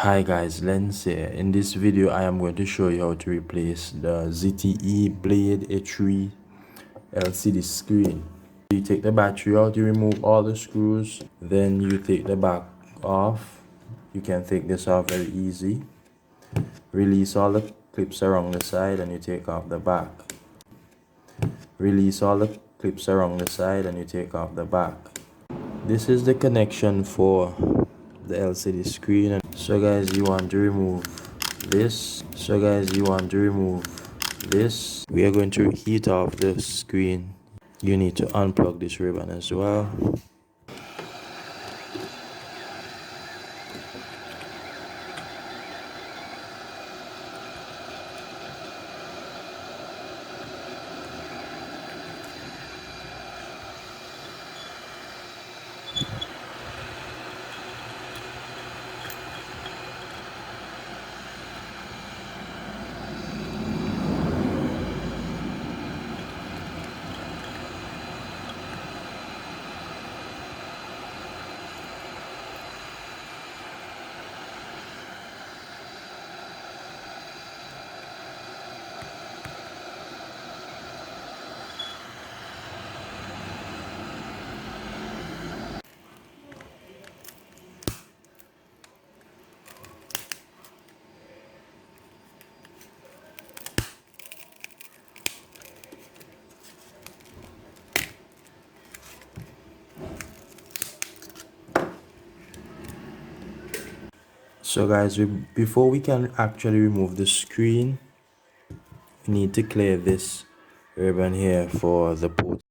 Hi guys, Lens here. In this video I am going to show you how to replace the ZTE Blade A3 LCD screen. You take the battery out, you remove all the screws, then you take the back off. You can take this off very easy. Release all the clips around the side and you take off the back. Release all the clips around the side and you take off the back. This is the connection for the LCD screen. So guys, you want to remove this. We are going to heat off the screen. You need to unplug this ribbon as well. So guys, before we can actually remove the screen, we need to clear this ribbon here for the port.